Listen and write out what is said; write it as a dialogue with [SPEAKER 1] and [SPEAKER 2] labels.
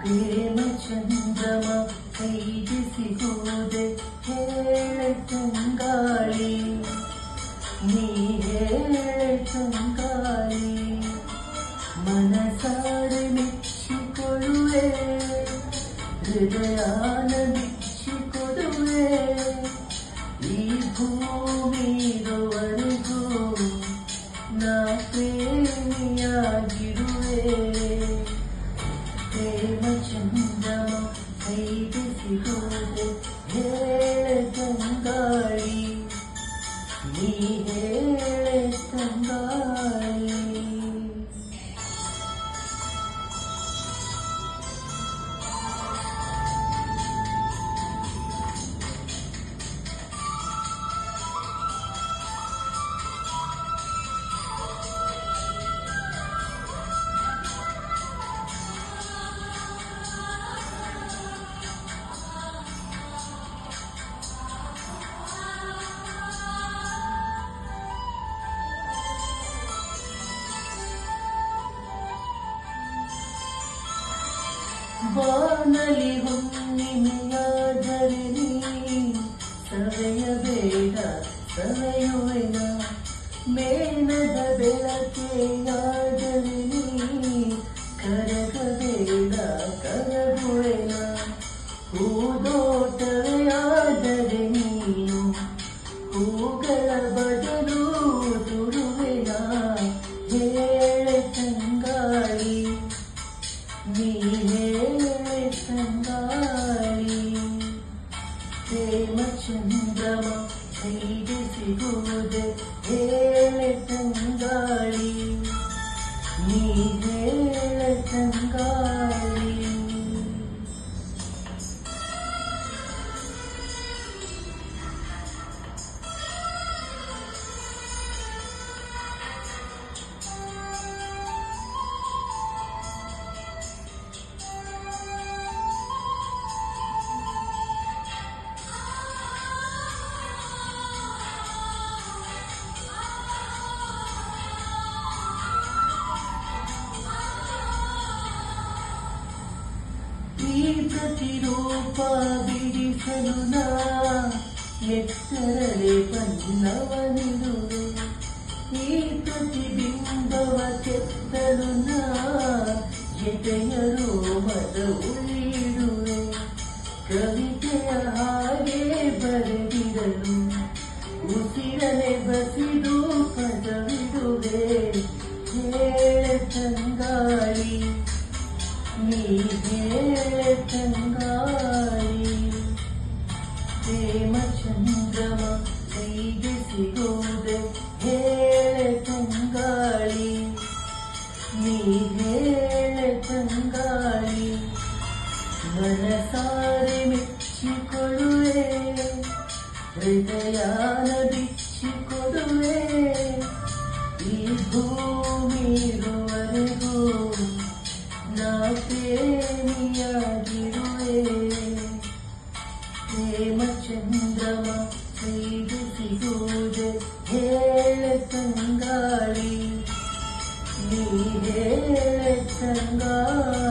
[SPEAKER 1] ಪ್ರೇಮ ಚಂದ್ರಮ ಕೈಗೆ ಸಿಗುವುದೇ ಹೇಳೆ ತಂಗಾಳಿ, ನೀ ಹೇಳೆ ತಂಗಾಳಿ. ಮನಸಾರೆ ಮೆಚ್ಚಿಕೊಳ್ಳುವೆ, ಹೃದಯಾನ ಬಿಚ್ಚಿಕೊಡುವೆ. ಈ ಭೂಮಿರುವರೆಗೂ ನಾ ಪ್ರೇಮಿಯಾಗಿರುವೆ. ಪ್ರೇಮ ಚಂದ್ರಮ ಕೈಗೆ ಸಿಗುವುದೇ ಹೇಳೆ ತಂಗಾಳಿ, ನೀ ಹೇಳೆ ತಂಗಾಳಿ. ಬಾನಲಿ ಹುಣ್ಣಿಮೆಯಾದರೆ ನೀ ಸವೆಯಬೇಡ, ಸವೆಯುವೆನ. ಮೇನದ ಬೆಳಕೆಯಾದರೆ ನೀ ಕರಗಬೇಡ, ಕರಗುವೆನ. ಹೂದೋಟವೇ ಆದರೆ ನೀನು ಹೂಗಳ ಬದಲು ತುರುವೆನ. ಹೇಳೆ ತಂಗಾಳಿ, ನೀ ಹೇಳೆ ತಂಗಾಳಿ. ಪ್ರೇಮ ಚಂದ್ರಮ ಕೈಗೆ ಸಿಗುವುದೇ ಹೇಳೆ ತಂಗಾಳಿ, ನೀ ಹೇಳೆ ತಂಗಾಳಿ. ಈ ಪ್ರತಿರೂಪ ಬಿಡಿಸಲು ನಾ ಎತ್ತರಲೆ ಬಣ್ಣವನಿರುವೆ. ಈ ಪ್ರತಿಬಿಂಬವ ಕೆತ್ತಲು ನಾ ಎದೆಯ ರೋಮದ ಉಳಿಡುವೆ. ಕವಿತೆಯ ಹಾಗೆ ಬರೆದಿರಲು ಉಸಿರನೆ ಬಸಿದು ಪದವಿಡುವೆ. ಹೇಳೆ ತಂಗಾಳಿ, ನೀ ಹೇಳೆ ತಂಗಾಳಿ. ಪ್ರೇಮ ಚಂದ್ರಮ ಕೈಗೆ ಸಿಗುವುದೇ ಹೇಳೆ ತಂಗಾಳಿ, ನೀ ಹೇಳೆ ತಂಗಾಳಿ. ಮನಸಾರೆ ಮೆಚ್ಚಿಕೊಳ್ಳುವೆ, ಹೃದಯಾನ ಬಿಚ್ಚಿಕೊಡುವೆ. ಈ ಭೂಮಿರುವರೆಗೂ ನಾ ಪ್ರೇಮಿಯಾಗಿರುವೆ. ಪ್ರೇಮ ಚಂದ್ರಮ ಕೈಗೆ ಸಿಗುವುದೇ ಹೇಳೆ ತಂಗಾಳಿ, ನೀ ಹೇಳೆ ತಂಗಾಳಿ.